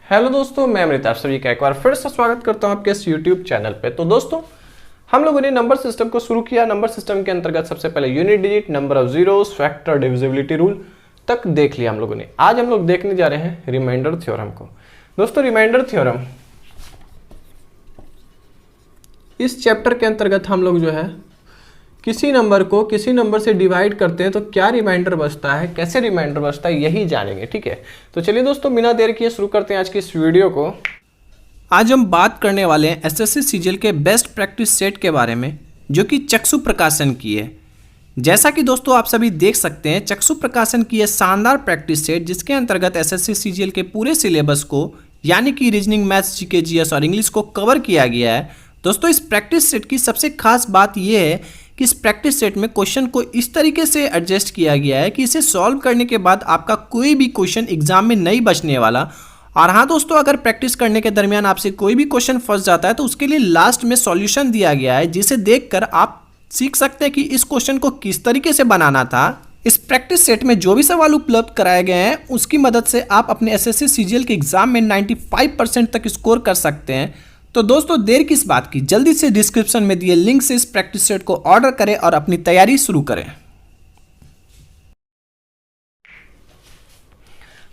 Hello दोस्तों, मैं अमृता आप सभी का एक बार फिर से स्वागत करता हूं आपके इस यूट्यूब चैनल पे। तो दोस्तों, हम लोगों ने नंबर सिस्टम को शुरू किया। नंबर सिस्टम के अंतर्गत सबसे पहले unit digit, number of zeros, factor, divisibility rule तक देख लिया हम लोगों ने। आज हम लोग देखने जा रहे हैं रिमाइंडर थ्योरम को। दोस्तों, रिमाइंडर थ्योरम इस चैप्टर के अंतर्गत हम लोग जो है किसी नंबर को किसी नंबर से डिवाइड करते हैं तो क्या रिमाइंडर बचता है, कैसे रिमाइंडर बचता है, यही जानेंगे। ठीक है, तो चलिए दोस्तों, बिना देर किए शुरू करते हैं आज की इस वीडियो को। आज हम बात करने वाले हैं एसएससी सीजीएल के बेस्ट प्रैक्टिस सेट के बारे में, जो कि चक्षु प्रकाशन की है। जैसा कि दोस्तों आप सभी देख सकते हैं, चक्षु प्रकाशन की यह शानदार प्रैक्टिस सेट जिसके अंतर्गत एसएससी सीजीएल के पूरे सिलेबस को यानी कि रीजनिंग, मैथ्स, जीके, जीएस और इंग्लिश को कवर किया गया है। दोस्तों, इस प्रैक्टिस सेट की सबसे खास बात यह है कि इस प्रैक्टिस सेट में क्वेश्चन को इस तरीके से एडजस्ट किया गया है कि इसे सॉल्व करने के बाद आपका कोई भी क्वेश्चन एग्जाम में नहीं बचने वाला। और हाँ दोस्तों, अगर प्रैक्टिस करने के दरमियान आपसे कोई भी क्वेश्चन फंस जाता है तो उसके लिए लास्ट में सॉल्यूशन दिया गया है, जिसे देखकर आप सीख सकते हैं कि इस क्वेश्चन को किस तरीके से बनाना था। इस प्रैक्टिस सेट में जो भी सवाल उपलब्ध कराए गए हैं उसकी मदद से आप अपने एसएससी सीजीएल के एग्जाम में 95% तक स्कोर कर सकते हैं। तो दोस्तों, देर किस बात की, जल्दी से डिस्क्रिप्शन में दिए लिंक से इस प्रैक्टिस सेट को ऑर्डर करें और अपनी तैयारी शुरू करें।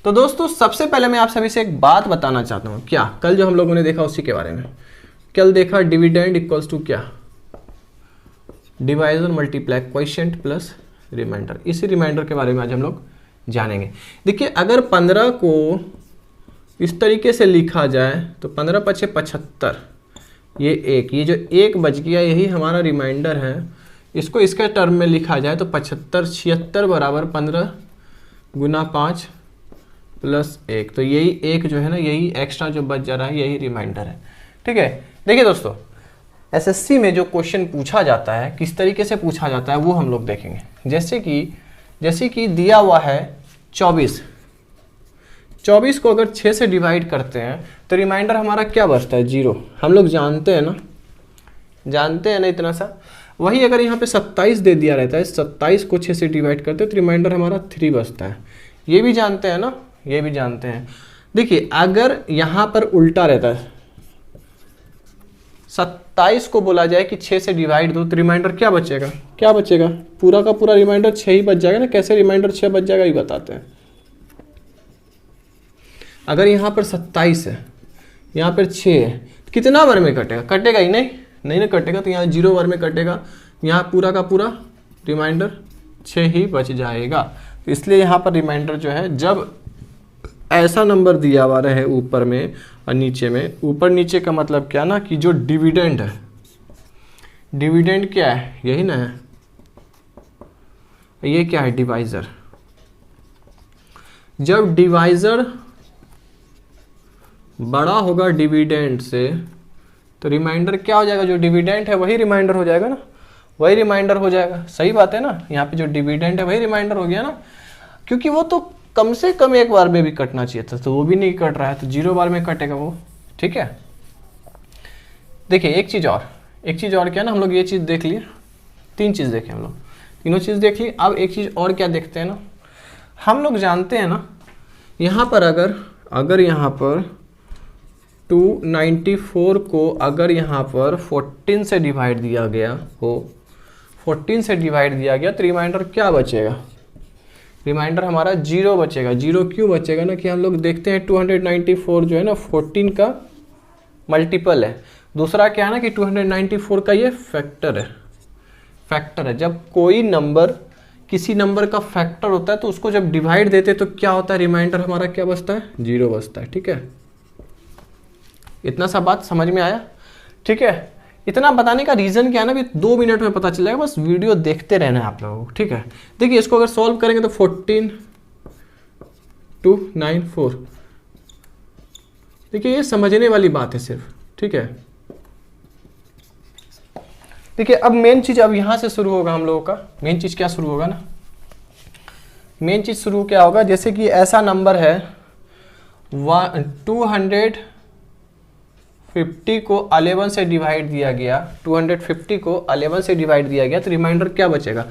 तो दोस्तों, सबसे पहले मैं आप सभी से एक बात बताना चाहता हूं। क्या कल जो हम लोगों ने देखा उसी के बारे में। कल देखा डिविडेंड इक्वल्स टू क्या, divisor multiply quotient plus remainder. इसी रिमाइंडर के बारे में आज हम लोग जानेंगे। देखिए, अगर 15 को इस तरीके से लिखा जाए तो 15 पचे 75, ये जो एक बच गया यही हमारा रिमाइंडर है। इसको इसके टर्म में लिखा जाए तो 75 76 बराबर 15 गुना 5 प्लस 1। तो यही एक जो है ना, यही एक्स्ट्रा जो बच जा रहा है यही रिमाइंडर है। ठीक है, देखिए दोस्तों, एसएससी में जो क्वेश्चन पूछा जाता है किस तरीके से पूछा जाता है वो हम लोग देखेंगे। जैसे कि दिया हुआ है 24 को अगर 6 से डिवाइड करते हैं तो रिमाइंडर हमारा क्या बचता है, 0। हम लोग जानते हैं ना इतना सा। वही अगर यहाँ पे 27 दे दिया रहता है, 27 को 6 से डिवाइड करते हैं तो रिमाइंडर हमारा 3 बचता है। ये भी जानते हैं ना, ये भी जानते हैं। देखिए, अगर यहाँ पर उल्टा रहता है, 27 को बोला जाए कि 6 से डिवाइड दो तो रिमाइंडर क्या बचेगा, पूरा का पूरा रिमाइंडर 6 ही बच जाएगा ना। कैसे रिमाइंडर 6 बच जाएगा ये बताते हैं। अगर यहाँ पर 27 है, यहाँ पर 6 है, तो कितना बार में कटेगा ही नहीं कटेगा। तो यहाँ 0 बार में कटेगा, यहाँ पूरा का पूरा रिमाइंडर 6 ही बच जाएगा। तो इसलिए यहाँ पर रिमाइंडर जो है, जब ऐसा नंबर दिया हुआ रहे ऊपर में और नीचे में, ऊपर नीचे का मतलब क्या ना कि जो डिविडेंड है, डिविडेंड क्या है, यही ना है, ये क्या है, डिवाइजर। जब डिवाइजर बड़ा होगा डिविडेंड से तो रिमाइंडर क्या हो जाएगा, जो डिविडेंड है वही रिमाइंडर हो जाएगा ना, वही रिमाइंडर हो जाएगा। सही बात है ना, यहाँ पे जो डिविडेंड है वही रिमाइंडर हो गया ना, क्योंकि वो तो कम से कम एक बार में भी कटना चाहिए था, तो वो भी नहीं कट रहा है, तो 0 बार में कटेगा वो। ठीक है, देखिए एक चीज़ और क्या ना, हम लोग ये चीज़ देख लिए, 3 चीज़ देखे हम लोग, तीनों चीज़ देख ली। अब एक चीज़ और क्या देखते हैं ना, हम लोग जानते हैं ना, यहाँ पर अगर यहाँ पर 294 को अगर यहाँ पर 14 से डिवाइड दिया गया हो, 14 से डिवाइड दिया गया तो रिमाइंडर क्या बचेगा, रिमाइंडर हमारा 0 बचेगा। 0 क्यों बचेगा ना कि हम लोग देखते हैं 294 जो है ना 14 का मल्टीपल है। दूसरा क्या है ना कि 294 का ये फैक्टर है। जब कोई नंबर किसी नंबर का फैक्टर होता है तो उसको जब डिवाइड देते तो क्या होता है, रिमाइंडर हमारा क्या बचता है, 0 बचता है। ठीक है, इतना सा बात समझ में आया। ठीक है, इतना बताने का रीजन क्या है ना, भी 2 मिनट में पता चल जाएगा, बस वीडियो देखते रहना है आप लोगों को। ठीक है, देखिए इसको अगर सॉल्व करेंगे तो 14294, देखिए ये समझने वाली बात है सिर्फ। ठीक है, देखिए अब मेन चीज अब यहां से शुरू होगा हम लोगों का। मेन चीज क्या शुरू होगा ना, मेन चीज शुरू क्या होगा, जैसे कि ऐसा नंबर है 250 को 11 से डिवाइड दिया गया, 250 को 11 से डिवाइड दिया गया तो रिमाइंडर क्या बचेगा,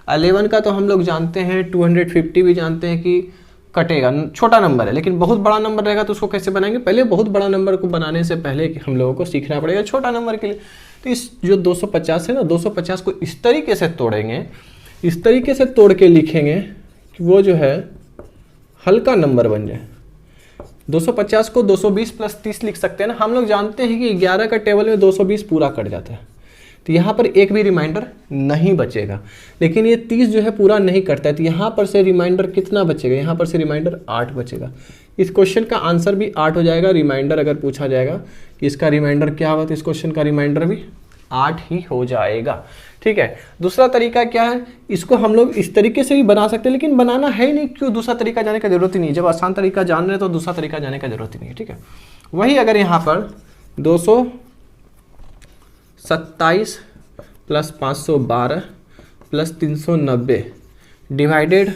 11 का तो हम लोग जानते हैं, 250 भी जानते हैं कि कटेगा, छोटा नंबर है लेकिन बहुत बड़ा नंबर रहेगा तो उसको कैसे बनाएंगे, पहले बहुत बड़ा नंबर को बनाने से पहले हम लोगों को सीखना पड़ेगा छोटा नंबर के लिए। तो इस जो 250 है ना, 250 को इस तरीके से तोड़ेंगे, इस तरीके से तोड़ के लिखेंगे कि वो जो है हल्का नंबर बन जाए। 250 को 220 प्लस 30 लिख सकते हैं ना, हम लोग जानते हैं कि 11 का टेबल में 220 पूरा कट जाता है, तो यहाँ पर एक भी रिमाइंडर नहीं बचेगा। लेकिन ये 30 जो है पूरा नहीं कटता है, तो यहाँ पर से रिमाइंडर कितना बचेगा, यहाँ पर से रिमाइंडर 8 बचेगा। इस क्वेश्चन का आंसर भी 8 हो जाएगा। रिमाइंडर अगर पूछा जाएगा कि इसका रिमाइंडर क्या होगा, तो इस क्वेश्चन का रिमाइंडर भी 8 ही हो जाएगा। ठीक है, दूसरा तरीका क्या है, इसको हम लोग इस तरीके से भी बना सकते हैं, लेकिन बनाना है ही नहीं, क्यों, दूसरा तरीका जाने का जरूरत ही नहीं है। जब आसान तरीका जान रहे हैं तो दूसरा तरीका जाने का जरूरत ही नहीं है। ठीक है, वही अगर यहाँ पर 227 प्लस 512 प्लस 390 डिवाइडेड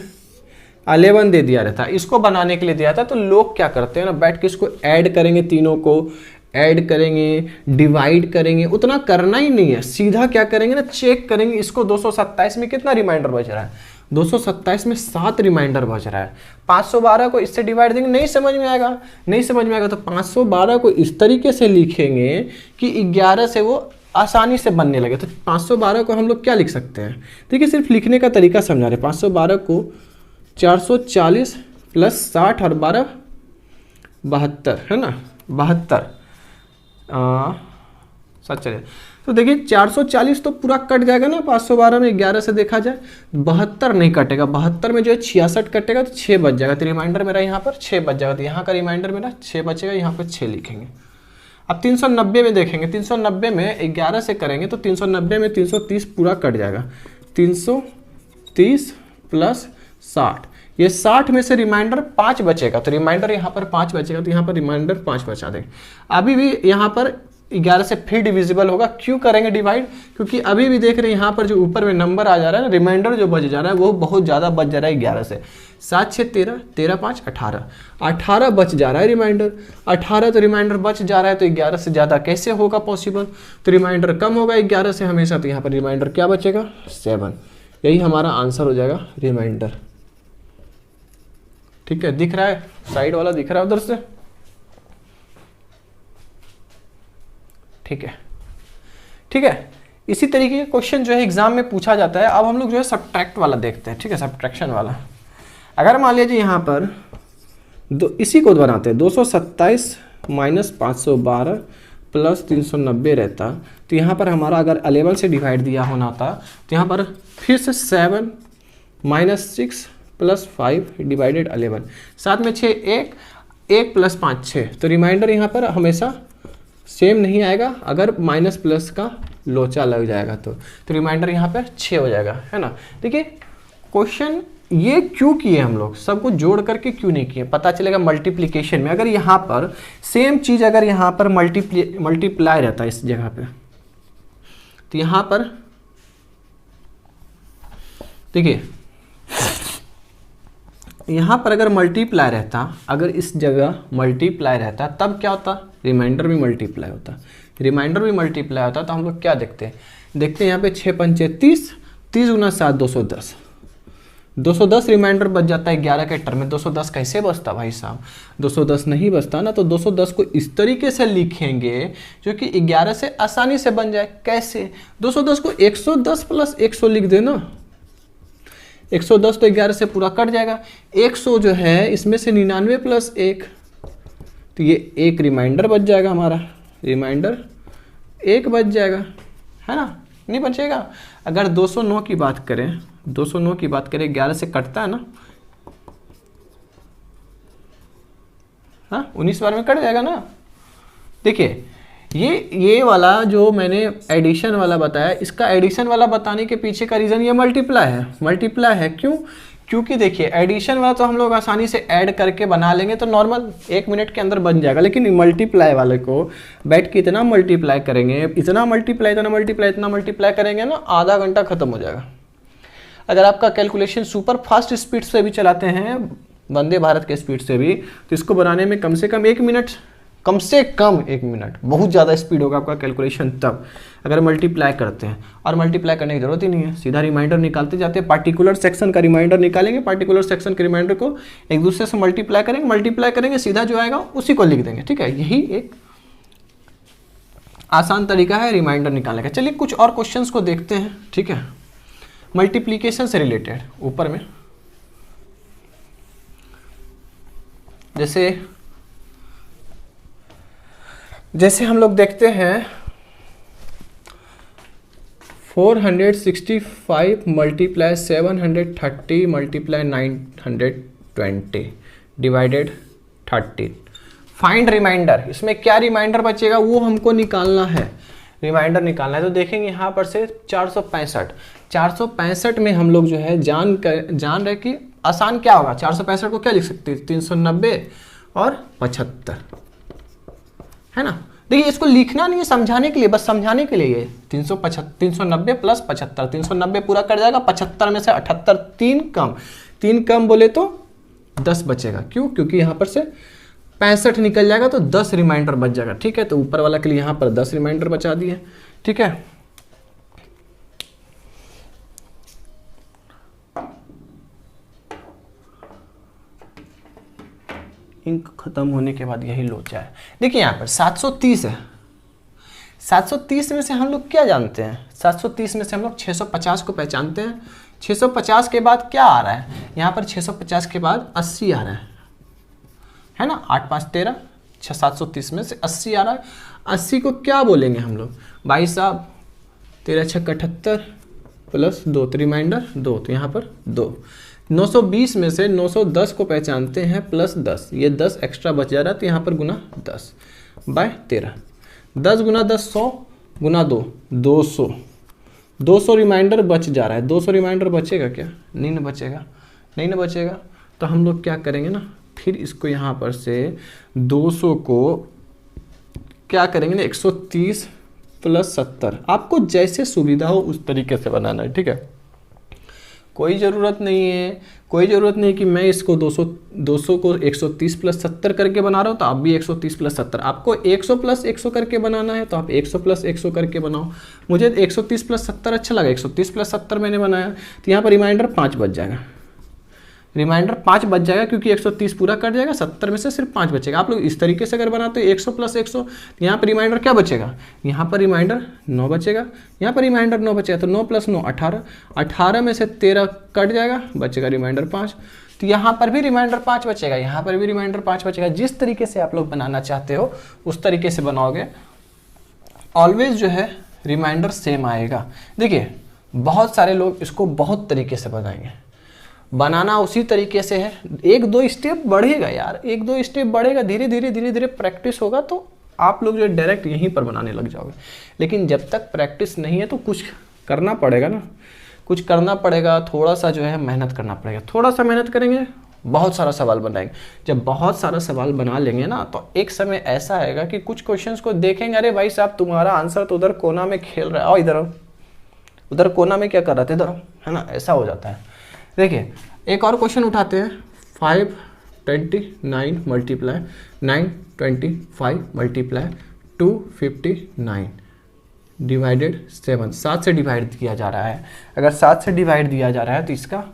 11 दे दिया रहता है, इसको बनाने के लिए दिया था, तो लोग क्या करते हैं ना, बैठ के इसको ऐड करेंगे, तीनों को ऐड करेंगे, डिवाइड करेंगे, उतना करना ही नहीं है, सीधा क्या करेंगे ना, चेक करेंगे इसको 227 में कितना रिमाइंडर बच रहा है, 227 में 7 रिमाइंडर बच रहा है। 512 को इससे डिवाइड देंगे, नहीं समझ में आएगा, नहीं समझ में आएगा, तो 512 को इस तरीके से लिखेंगे कि 11 से वो आसानी से बनने लगे। तो 512 को हम लोग क्या लिख सकते हैं, देखिए सिर्फ लिखने का तरीका समझा रहे। 512 को 440 प्लस 60 और 12 72 है ना, 72 सच चलिए, तो देखिए 440 तो पूरा कट जाएगा ना 512 में, 11 से देखा जाए 72 नहीं कटेगा, 72 में जो है 66 कटेगा तो 6 बच जाएगा, तो रिमाइंडर मेरा यहाँ पर 6 बच जाएगा, तो यहाँ का रिमाइंडर मेरा 6 बचेगा, यहाँ पर 6 लिखेंगे। अब 390 में देखेंगे, 390 में 11 से करेंगे तो 390 में 330 पूरा कट जाएगा, 330 प्लस 60, ये 60 में से रिमाइंडर 5 बचेगा, तो रिमाइंडर यहाँ पर 5 बचेगा, तो यहाँ पर रिमाइंडर 5 बचा देंगे। अभी भी यहाँ पर 11 से फिर डिविजिबल होगा, क्यों करेंगे डिवाइड, क्योंकि अभी भी देख रहे हैं यहाँ पर जो ऊपर में नंबर आ जा रहा है ना, रिमाइंडर जो बच जा रहा है वो बहुत ज़्यादा बच जा रहा है 11 से। 7 6 13, 13 5 18, 18 बच जा रहा है रिमाइंडर, 18 तो रिमाइंडर बच जा रहा है, तो 11 से ज़्यादा कैसे होगा पॉसिबल, तो रिमाइंडर कम होगा 11 से हमेशा, तो यहाँ पर रिमाइंडर क्या बचेगा 7, यही हमारा आंसर हो जाएगा रिमाइंडर। ठीक है, दिख रहा है, साइड वाला दिख रहा है उधर से, ठीक है, ठीक है। इसी तरीके के क्वेश्चन जो है एग्जाम में पूछा जाता है। अब हम लोग जो है सब्ट्रैक्ट वाला देखते हैं, ठीक है, सब्ट्रैक्शन वाला। अगर मान लीजिए यहाँ पर इसी को बनाते हैं, 227 माइनस 512 प्लस 390 रहता, तो यहाँ पर हमारा अगर 11 से डिवाइड दिया होना था, तो यहाँ पर फिर से 7 माइनस 6 प्लस 5 डिवाइडेड 11, साथ में 6 1 प्लस 5 6, तो रिमाइंडर यहाँ पर हमेशा सेम नहीं आएगा, अगर माइनस प्लस का लोचा लग जाएगा तो रिमाइंडर यहाँ पर 6 हो जाएगा, है ना। देखिए क्वेश्चन ये क्यों किए हम लोग, सबको जोड़ करके क्यों नहीं किए, पता चलेगा मल्टीप्लिकेशन में। अगर यहाँ पर सेम चीज़ अगर यहाँ पर मल्टीप्लाई रहता है इस जगह पे, तो यहाँ पर देखिए यहाँ पर अगर मल्टीप्लाई रहता, अगर इस जगह मल्टीप्लाई रहता, तब क्या होता, रिमाइंडर भी मल्टीप्लाई होता, रिमाइंडर भी मल्टीप्लाई होता, तो हम लोग क्या देखते हैं, यहाँ पे 6 पंचे 30, 30 गुना 7 210, 210 रिमाइंडर बच जाता है 11 के टर्म में। 210 कैसे बचता भाई साहब, 210 नहीं बचता ना, तो 210 को इस तरीके से लिखेंगे जो कि 11 से आसानी से बन जाए। कैसे, 210 को 110 प्लस 100 लिख देना, 110 तो 11 से पूरा कट जाएगा, 100 जो है इसमें से 99 प्लस 1, तो ये एक रिमाइंडर बच जाएगा हमारा, रिमाइंडर 1 बच जाएगा, है ना, नहीं बचेगा। अगर 209 की बात करें, 209 की बात करें, 11 से कटता है ना, हाँ 19 बार में कट जाएगा ना। देखिए ये वाला जो मैंने एडिशन वाला बताया, इसका एडिशन वाला बताने के पीछे का रीज़न ये मल्टीप्लाई है, मल्टीप्लाई है। क्यों, क्योंकि देखिए एडिशन वाला तो हम लोग आसानी से ऐड करके बना लेंगे, तो नॉर्मल 1 मिनट के अंदर बन जाएगा, लेकिन मल्टीप्लाई वाले को बैठ के इतना मल्टीप्लाई करेंगे, इतना मल्टीप्लाई करेंगे ना, आधा घंटा खत्म हो जाएगा। अगर आपका कैलकुलेशन सुपर फास्ट स्पीड से भी चलाते हैं, वंदे भारत के स्पीड से भी, तो इसको बनाने में कम से कम 1 मिनट कम से कम 1 मिनट। बहुत ज़्यादा स्पीड होगा आपका कैलकुलेशन तब अगर मल्टीप्लाई करते हैं, और मल्टीप्लाई करने की जरूरत ही नहीं है, सीधा रिमाइंडर निकालते जाते हैं। पार्टिकुलर सेक्शन का रिमाइंडर निकालेंगे, पार्टिकुलर सेक्शन के रिमाइंडर को एक दूसरे से मल्टीप्लाई करेंगे, सीधा जो आएगा उसी को लिख देंगे। ठीक है, यही एक आसान तरीका है रिमाइंडर निकालने का। चलिए कुछ और क्वेश्चंस को देखते हैं। ठीक है, मल्टीप्लिकेशन से रिलेटेड ऊपर में जैसे हम लोग देखते हैं 465 multiply 730 multiply 920 divided 13। Find remainder, इसमें क्या रिमाइंडर बचेगा वो हमको निकालना है, रिमाइंडर निकालना है। तो देखेंगे यहाँ पर से 465 में हम लोग जो है जान रहे कि आसान क्या होगा। 465 को क्या लिख सकते हैं, 390 और 75, है ना। देखिए इसको लिखना नहीं है, समझाने के लिए, बस समझाने के लिए। ये 390 प्लस 75, 390 पूरा कर जाएगा, 75 में से 78 तीन कम बोले तो 10 बचेगा। क्यों? क्योंकि यहाँ पर से 65 निकल जाएगा तो 10 रिमाइंडर बच जाएगा। ठीक है, तो ऊपर वाला के लिए यहाँ पर 10 रिमाइंडर बचा दिए। ठीक है, इंक खत्म होने के बाद यही लोचा है। देखिए यहाँ पर 730 है, 730 में से हम लोग क्या जानते हैं, 730 में से हम लोग 650 को पहचानते हैं। 650 के बाद क्या आ रहा है, यहाँ पर 650 के बाद 80 आ रहा है ना। 8 5 13, 730 में से 80 आ रहा है। 80 को क्या बोलेंगे हम लोग, भाई साहब 13 6 78 प्लस 2 तो रिमाइंडर 2, तो यहाँ पर 2। 920 में से 910 को पहचानते हैं प्लस 10, ये 10 एक्स्ट्रा बच जा रहा है, तो यहाँ पर गुना 10 बाय 13। 10 गुना 10 100 गुना 2 200, 200 रिमाइंडर बच जा रहा है। 200 रिमाइंडर बचेगा क्या, नहीं ना बचेगा, नहीं ना बचेगा। तो हम लोग क्या करेंगे ना, फिर इसको यहाँ पर से 200 को क्या करेंगे ना, 130 प्लस 70, आपको जैसे सुविधा हो उस तरीके से बनाना है। ठीक है, कोई ज़रूरत नहीं कि मैं इसको 200 को 130 प्लस 70 करके बना रहा हूँ तो आप भी 130 प्लस 70, आपको 100 प्लस 100 करके बनाना है तो आप 100 प्लस 100 करके बनाओ। मुझे 130 प्लस 70 अच्छा लगा, 130 प्लस 70 मैंने बनाया, तो यहाँ पर रिमाइंडर 5 बच जाएगा। रिमाइंडर 5 बच जाएगा क्योंकि 130 पूरा कट जाएगा, 70 में से सिर्फ 5 बचेगा। आप लोग इस तरीके से अगर बनाते हो 100 प्लस 100, यहाँ पर रिमाइंडर क्या बचेगा, यहाँ पर रिमाइंडर 9 बचेगा, यहाँ पर रिमाइंडर 9 बचेगा, तो 9 प्लस 9 18, 18 में से 13 कट जाएगा, बचेगा रिमाइंडर 5, तो यहाँ पर भी रिमाइंडर 5 बचेगा, यहाँ पर भी रिमाइंडर 5 बचेगा। जिस तरीके से आप लोग बनाना चाहते हो उस तरीके से बनाओगे, ऑलवेज जो है रिमाइंडर सेम आएगा। देखिए बहुत सारे लोग इसको बहुत तरीके से बनाएंगे, बनाना उसी तरीके से है, 1-2 स्टेप बढ़ेगा यार, 1-2 स्टेप बढ़ेगा, धीरे धीरे प्रैक्टिस होगा तो आप लोग जो डायरेक्ट यहीं पर बनाने लग जाओगे। लेकिन जब तक प्रैक्टिस नहीं है तो कुछ करना पड़ेगा ना, कुछ करना पड़ेगा, थोड़ा सा जो है मेहनत करना पड़ेगा। थोड़ा सा मेहनत करेंगे बहुत सारा सवाल बनाएंगे। जब बहुत सारा सवाल बना लेंगे ना तो एक समय ऐसा आएगा कि कुछ क्वेश्चंस को देखेंगे, अरे भाई साहब तुम्हारा आंसर तो उधर कोना में खेल रहा है, आओ इधर आओ, उधर कोना में क्या कर रहे थे, इधर आओ, है ना, ऐसा हो जाता है। देखिए एक और क्वेश्चन उठाते हैं, 529 मल्टीप्लाई 925 मल्टीप्लाई 259 डिवाइडेड 7, 7 से डिवाइड किया जा रहा है। अगर 7 से डिवाइड दिया जा रहा है तो इसका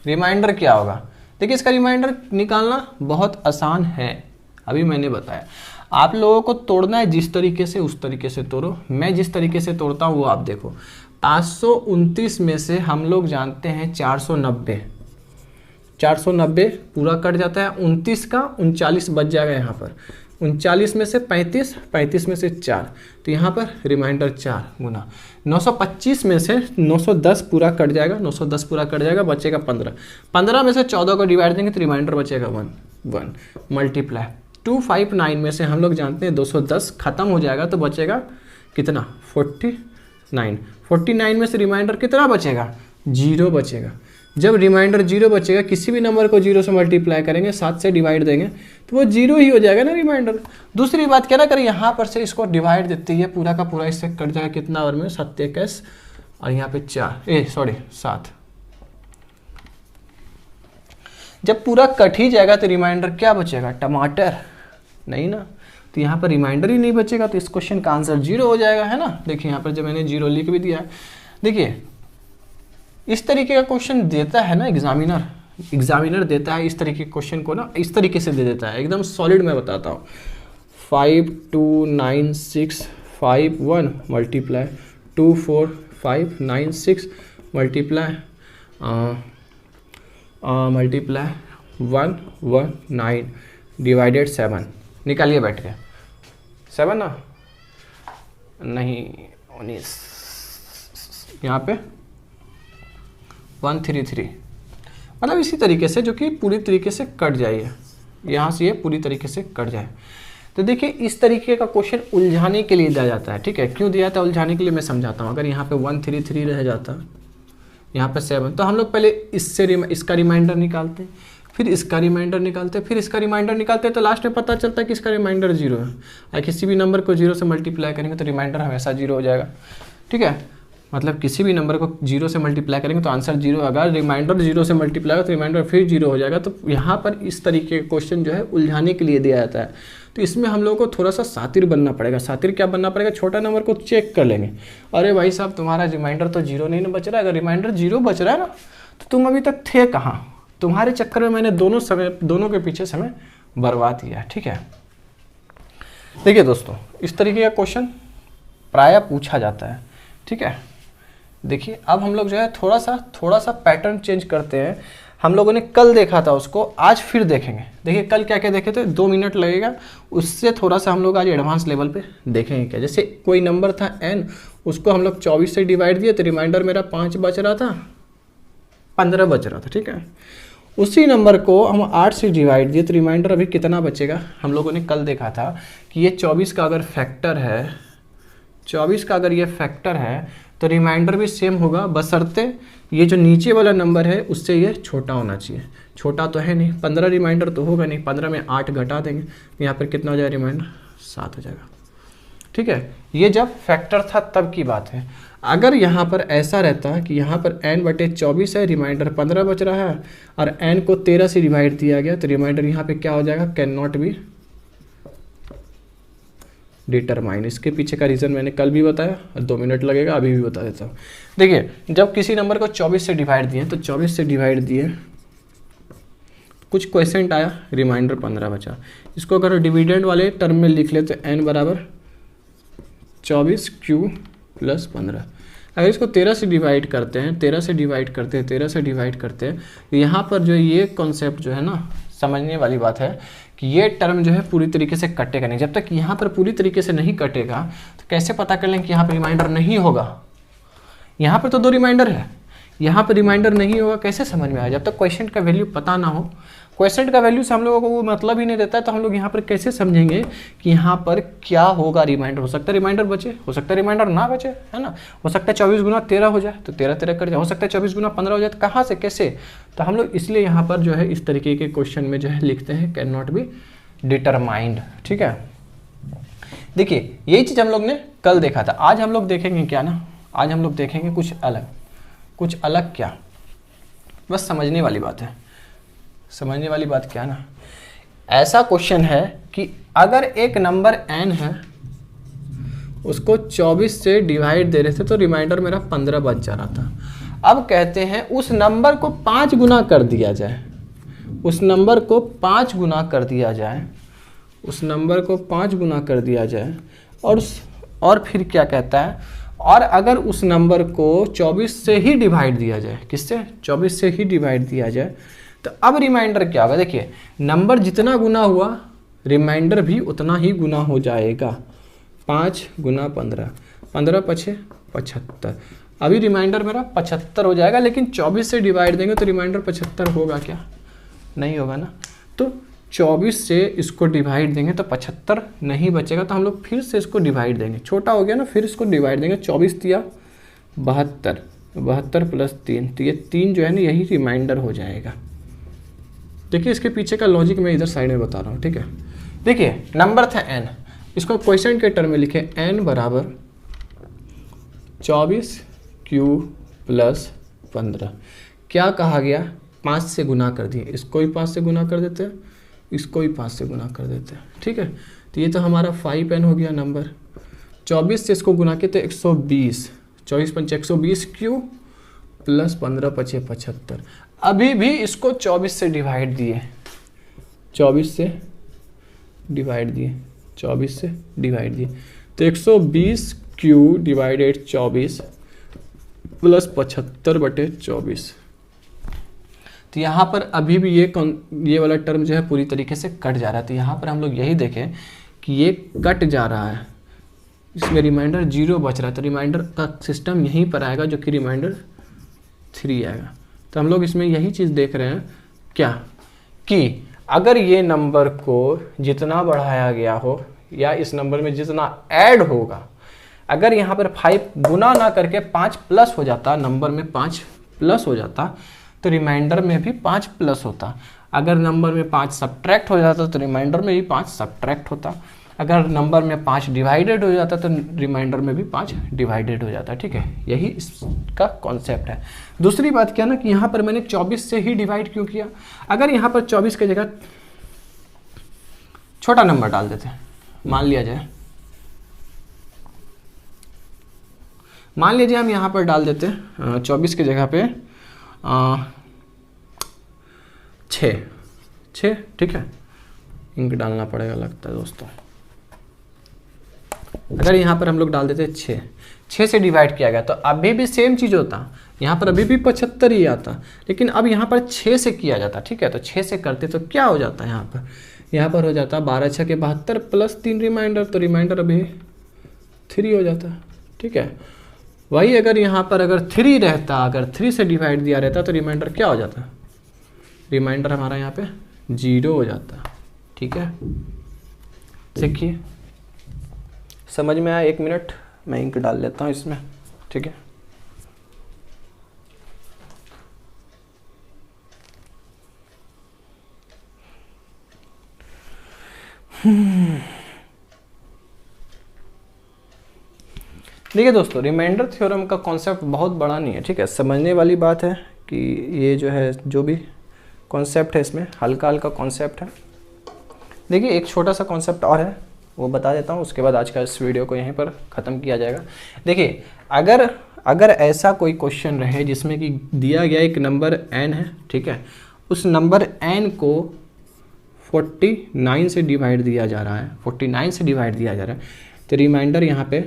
रिमाइंडर क्या होगा। देखिए इसका रिमाइंडर निकालना बहुत आसान है, अभी मैंने बताया। आप लोगों को तोड़ना है जिस तरीके से उस तरीके से तोड़ो, मैं जिस तरीके से तोड़ता हूँ वो आप देखो। 529 में से हम लोग जानते हैं 490 पूरा कट जाता है, 29 का 39 बच जाएगा यहाँ पर, 39 में से 35, 35 में से 4, तो यहाँ पर रिमाइंडर 4 गुना 925 में से 910 पूरा कट जाएगा, 910 पूरा कट जाएगा, बचेगा 15, 15 में से 14 को डिवाइड देंगे तो रिमाइंडर बचेगा 1 मल्टीप्लाई 259 में से हम लोग जानते हैं 210 खत्म हो जाएगा तो बचेगा कितना, 49 में से रिमाइंडर कितना बचेगा, 0 बचेगा। जब रिमाइंडर 0 बचेगा, किसी भी नंबर को 0 से मल्टीप्लाई करेंगे, 7 से डिवाइड देंगे तो वो 0 ही हो जाएगा ना रिमाइंडर। दूसरी बात क्या ना करें, यहाँ पर से इसको डिवाइड देते ही पूरा का पूरा इससे कट जाएगा कितना और में 7 और यहाँ पे 7। जब पूरा कट ही जाएगा तो रिमाइंडर क्या बचेगा, टमाटर, नहीं ना। तो यहाँ पर रिमाइंडर ही नहीं बचेगा तो इस क्वेश्चन का आंसर 0 हो जाएगा, है ना। देखिए यहाँ पर जब मैंने 0 लिख भी दिया है। देखिए इस तरीके का क्वेश्चन देता है ना एग्जामिनर देता है इस तरीके के क्वेश्चन को ना, इस तरीके से दे देता है, एकदम सॉलिड मैं बताता हूँ। 529651 मल्टीप्लाई 24596 मल्टीप्लाई 119 डिवाइडेड 7, निकालिए बैठ के। 7 ना, नहीं 19, यहाँ पे 133, मतलब इसी तरीके से जो कि पूरी तरीके से कट जाए, यहाँ से ये पूरी तरीके से कट जाए। तो देखिए इस तरीके का क्वेश्चन उलझाने के लिए दिया जाता है, ठीक है। क्यों दिया जाता है उलझाने के लिए, मैं समझाता हूँ। अगर यहाँ पे 133 रह जाता, यहाँ पे 7, तो हम लोग पहले इसका रिमाइंडर निकालते हैं, फिर इसका रिमाइंडर निकालते हैं, फिर इसका रिमाइंडर निकालते हैं, तो लास्ट में पता चलता है कि इसका रिमाइंडर 0 है। और किसी भी नंबर को 0 से मल्टीप्लाई करेंगे तो रिमाइंडर हमेशा 0 हो जाएगा, ठीक है। मतलब किसी भी नंबर को 0 से मल्टीप्लाई करेंगे तो आंसर 0, अगर रिमाइंडर 0 से मल्टीप्लाई हो तो रिमाइंडर फिर 0 हो जाएगा। तो यहाँ पर इस तरीके का क्वेश्चन जो है उलझाने के लिए दिया जाता है। तो इसमें हम लोगों को थोड़ा सा शातिर बनना पड़ेगा। शातिर क्या बनना पड़ेगा, छोटा नंबर को चेक कर लेंगे, अरे भाई साहब तुम्हारा रिमाइंडर तो 0 नहीं ना बच रहा है। अगर रिमाइंडर 0 बच रहा है ना तो तुम अभी तक थे कहाँ, तुम्हारे चक्कर में मैंने दोनों के पीछे समय बर्बाद किया, ठीक है। देखिए दोस्तों इस तरीके का क्वेश्चन प्रायः पूछा जाता है, ठीक है। देखिए अब हम लोग जो है थोड़ा सा पैटर्न चेंज करते हैं। हम लोगों ने कल देखा था उसको, आज फिर देखेंगे। देखिए कल क्या क्या देखे थे, 2 मिनट लगेगा, उससे थोड़ा सा हम लोग आज एडवांस लेवल पे देखेंगे। क्या, जैसे कोई नंबर था n, उसको हम लोग 24 से डिवाइड दिए तो रिमाइंडर मेरा 5 बच रहा था, 15 बच रहा था, ठीक है। उसी नंबर को हम 8 से डिवाइड दिए तो रिमाइंडर अभी कितना बचेगा। हम लोगों ने कल देखा था कि ये 24 का अगर फैक्टर है, 24 का अगर ये फैक्टर है तो रिमाइंडर भी सेम होगा, बशर्ते ये जो नीचे वाला नंबर है उससे ये छोटा होना चाहिए। छोटा तो है नहीं, 15 रिमाइंडर तो होगा नहीं, 15 में 8 घटा देंगे तो यहाँ पर कितना हो जाएगा, रिमाइंडर 7 हो जाएगा, ठीक है। ये जब फैक्टर था तब की बात है। अगर यहाँ पर ऐसा रहता कि यहाँ पर n/24 है, रिमाइंडर 15 बच रहा है और n को 13 से डिवाइड दिया गया तो रिमाइंडर यहाँ पे क्या हो जाएगा, कैन नॉट बी डिटरमाइन। इसके पीछे का रीज़न मैंने कल भी बताया और 2 मिनट लगेगा, अभी भी बता देता हूँ। देखिए जब किसी नंबर को 24 से डिवाइड दिए तो 24 से डिवाइड दिए, कुछ क्वेश्चन आया, रिमाइंडर 15 बचा। इसको अगर डिविडेंड वाले टर्म में लिख ले तो n बराबर 24q + 15। अगर इसको 13 से डिवाइड करते हैं, 13 से डिवाइड करते हैं, तो यहाँ पर जो ये कॉन्सेप्ट जो है ना, समझने वाली बात है कि ये टर्म जो है पूरी तरीके से कटेगा नहीं। जब तक यहाँ पर पूरी तरीके से नहीं कटेगा तो कैसे पता कर लें कि यहाँ पर रिमाइंडर नहीं होगा। यहाँ पर तो 2 रिमाइंडर है, यहाँ पर रिमाइंडर नहीं होगा, कैसे समझ में आया। जब तक क्वेश्चन का वैल्यू पता ना हो, क्वेश्चन का वैल्यू से हम लोगों को वो मतलब ही नहीं देता है, तो हम लोग यहाँ पर कैसे समझेंगे कि यहाँ पर क्या होगा। रिमाइंडर हो सकता है रिमाइंडर बचे, हो सकता है रिमाइंडर ना बचे, है ना। हो सकता है 24 गुना 13 हो जाए तो 13 13 कट जाए, हो सकता है 24 गुना 15 हो जाए, तो कहाँ से कैसे। तो हम लोग इसलिए यहाँ पर जो है इस तरीके के क्वेश्चन में जो है लिखते हैं कैन नॉट बी डिटरमाइंड, ठीक है। देखिए यही चीज़ हम लोग ने कल देखा था। आज हम लोग देखेंगे क्या ना, आज हम लोग देखेंगे कुछ अलग क्या, बस समझने वाली बात है। समझने वाली बात क्या ना, ऐसा क्वेश्चन है कि अगर एक नंबर n है, उसको 24 से डिवाइड दे रहे थे तो रिमाइंडर मेरा 15 बच जा रहा था। अब कहते हैं उस नंबर को 5 गुना कर दिया जाए, उस नंबर को 5 गुना कर दिया जाए, उस नंबर को 5 गुना कर दिया जाए और फिर क्या कहता है, और अगर उस नंबर को 24 से ही डिवाइड दिया जाए, किससे, 24 से ही डिवाइड दिया जाए, तो अब रिमाइंडर क्या होगा। देखिए नंबर जितना गुना हुआ रिमाइंडर भी उतना ही गुना हो जाएगा। 5 गुना 15, 15 पछे 75, अभी रिमाइंडर मेरा 75 हो जाएगा। लेकिन 24 से डिवाइड देंगे तो रिमाइंडर 75 होगा क्या, नहीं होगा ना। तो 24 से इसको डिवाइड देंगे तो 75 नहीं बचेगा, तो हम लोग फिर से इसको डिवाइड देंगे, छोटा हो गया ना, फिर इसको डिवाइड देंगे। 24 दिया 72, 72 + 3, तो ये 3 जो है ना यही रिमाइंडर हो जाएगा। देखिए इसके पीछे का लॉजिक मैं इधर साइड में बता रहा हूँ, ठीक है। देखिए नंबर था n, इसको क्वेश्चन के टर्म में लिखे n बराबर 24q + 15। क्या कहा गया, 5 से गुना कर दिए, इसको भी 5 से गुना कर देते हैं, इसको भी 5 से गुना कर देते हैं, ठीक है। तो ये तो हमारा 5n हो गया नंबर। 24 से इसको गुना किए तो 120, 24 पंचे 120 क्यू प्लस 15 पचे 75। अभी भी इसको 24 से डिवाइड दिए, 24 से डिवाइड दिए, 24 से डिवाइड दिए, तो 120 क्यू डिवाइडेड 24 प्लस 75/24। तो यहाँ पर अभी भी ये वाला टर्म जो है पूरी तरीके से कट जा रहा है। तो यहाँ पर हम लोग यही देखें कि ये कट जा रहा है, इसमें रिमाइंडर 0 बच रहा है, तो रिमाइंडर का सिस्टम यहीं पर आएगा जो कि रिमाइंडर 3 आएगा। तो हम लोग इसमें यही चीज़ देख रहे हैं क्या, कि अगर ये नंबर को जितना बढ़ाया गया हो या इस नंबर में जितना ऐड होगा, अगर यहाँ पर 5 गुना ना करके 5 प्लस हो जाता, नंबर में 5 प्लस हो जाता, तो रिमाइंडर में भी 5 प्लस होता। अगर नंबर में 5 सब्ट्रैक्ट हो जाता तो रिमाइंडर में भी 5 सब्ट्रैक्ट होता। अगर नंबर में 5 डिवाइडेड हो जाता तो रिमाइंडर में भी 5 डिवाइडेड हो जाता, ठीक है। यही इसका कॉन्सेप्ट है। दूसरी बात क्या ना कि यहाँ पर मैंने 24 से ही डिवाइड क्यों किया। अगर यहाँ पर 24 की जगह छोटा नंबर डाल देते, मान लीजिए हम यहाँ पर डाल देते 24 की जगह पे 6, ठीक है। इंक डालना पड़ेगा लगता है दोस्तों। अगर यहाँ पर हम लोग डाल देते 6 से डिवाइड किया गया तो अभी भी सेम चीज़ होता, यहाँ पर अभी भी 75 ही आता, लेकिन अब यहाँ पर 6 से किया जाता, ठीक है। तो 6 से करते तो क्या हो जाता है, यहाँ पर हो जाता 12 6 के 72 प्लस 3 रिमाइंडर, तो रिमाइंडर अभी 3 हो जाता, ठीक है। वही अगर यहाँ पर अगर 3 रहता, अगर 3 से डिवाइड दिया रहता तो रिमाइंडर क्या हो जाता, रिमाइंडर हमारा यहाँ पे 0 हो जाता, ठीक है। देखिए समझ में आया। 1 मिनट मैं इंक डाल लेता हूँ इसमें, ठीक है। देखिए दोस्तों, रिमाइंडर थ्योरम का कॉन्सेप्ट बहुत बड़ा नहीं है, ठीक है। समझने वाली बात है कि ये जो है जो भी कॉन्सेप्ट है इसमें हल्का हल्का कॉन्सेप्ट है। देखिए एक छोटा सा कॉन्सेप्ट और है, वो बता देता हूँ, उसके बाद आज का इस वीडियो को यहीं पर ख़त्म किया जाएगा। देखिए अगर ऐसा कोई क्वेश्चन रहे जिसमें कि दिया गया एक नंबर n है, ठीक है, उस नंबर n को 49 से डिवाइड दिया जा रहा है, 49 से डिवाइड दिया जा रहा है, तो रिमाइंडर यहाँ पे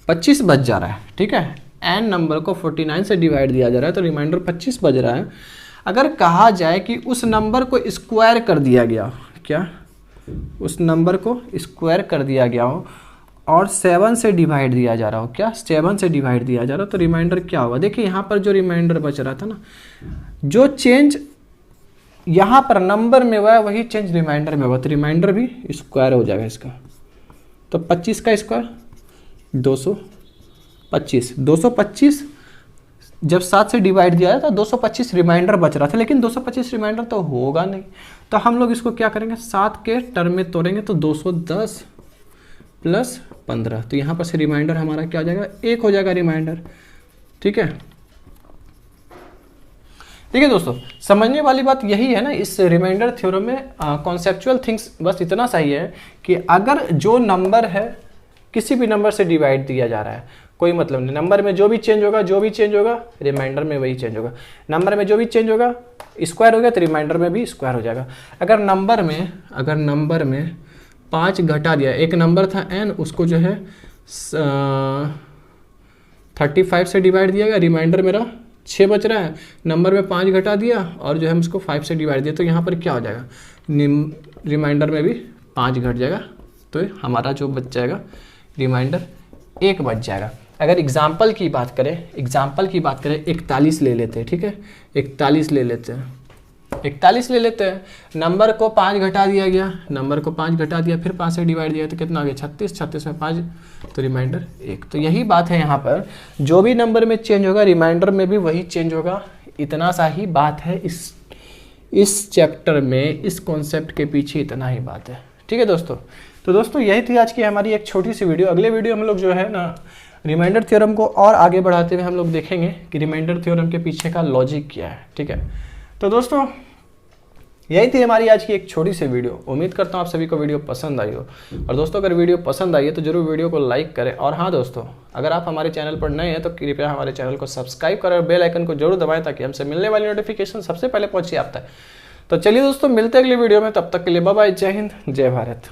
25 बच जा रहा है, ठीक है। n नंबर को 49 से डिवाइड दिया जा रहा है तो रिमाइंडर 25 बच रहा है। अगर कहा जाए कि उस नंबर को स्क्वायर कर दिया गया, क्या उस नंबर को स्क्वायर कर दिया गया हो और 7 से डिवाइड दिया जा रहा हो, क्या 7 से डिवाइड दिया जा रहा हो, तो रिमाइंडर क्या होगा। देखिए यहाँ पर जो रिमाइंडर बच रहा था ना, जो चेंज यहाँ पर नंबर में हुआ है वही चेंज रिमाइंडर में हुआ, तो रिमाइंडर भी स्क्वायर हो जाएगा इसका। तो 25 का स्क्वायर 225, 225 जब 7 से डिवाइड दिया है तो 225 रिमाइंडर बच रहा था, लेकिन 225 रिमाइंडर तो होगा नहीं, तो हम लोग इसको क्या करेंगे 7 के टर्म में तोड़ेंगे, तो 210 प्लस 15, तो यहाँ पर से रिमाइंडर हमारा क्या हो जाएगा 1 हो जाएगा रिमाइंडर, ठीक है। ठीक है दोस्तों, समझने वाली बात यही है ना इस रिमाइंडर थ्योरम में। कॉन्सेप्चुअल थिंग्स बस इतना सही है कि अगर जो नंबर है किसी भी नंबर से डिवाइड दिया जा रहा है, कोई मतलब नहीं, नंबर में जो भी चेंज होगा रिमाइंडर में वही चेंज होगा। नंबर में जो भी चेंज होगा स्क्वायर हो गया तो रिमाइंडर में भी स्क्वायर हो जाएगा। अगर नंबर में 5 घटा दिया, एक नंबर था n, उसको जो है 35 से डिवाइड दिया गया, रिमाइंडर मेरा 6 बच रहा है, नंबर में 5 घटा दिया और जो है उसको 5 से डिवाइड दिया, तो यहाँ पर क्या हो जाएगा रिमाइंडर में भी 5 घट जाएगा, तो हमारा जो बच जाएगा रिमाइंडर 1 बच जाएगा। अगर एग्जाम्पल की बात करें 41 ले लेते हैं, ठीक है, 41 ले लेते हैं, नंबर को 5 घटा दिया गया, फिर 5 से डिवाइड दिया तो कितना आ गया 36 में 5, तो रिमाइंडर 1। तो यही बात है, यहाँ पर जो भी नंबर में चेंज होगा रिमाइंडर में भी वही चेंज होगा। इतना सा ही बात है इस चैप्टर में, इस कॉन्सेप्ट के पीछे इतना ही बात है, ठीक है दोस्तों। तो दोस्तों यही थी आज की हमारी एक छोटी सी वीडियो। अगले वीडियो हम लोग जो है ना रिमाइंडर थ्योरम को और आगे बढ़ाते हुए हम लोग देखेंगे कि रिमाइंडर थ्योरम के पीछे का लॉजिक क्या है। ठीक है, तो दोस्तों यही थी हमारी आज की एक छोटी सी वीडियो। उम्मीद करता हूँ आप सभी को वीडियो पसंद आई हो। और दोस्तों अगर वीडियो पसंद आई है तो जरूर वीडियो को लाइक करें। और हाँ दोस्तों, अगर आप हमारे चैनल पर नए हैं तो कृपया हमारे चैनल को सब्सक्राइब करें और बेल आइकन को जरूर दबाएं ताकि हमसे मिलने वाली नोटिफिकेशन सबसे पहले पहुंचे आप तक। तो चलिए दोस्तों, मिलते हैं अगली वीडियो में, तब तक के लिए बाय बाय, जय हिंद, जय भारत।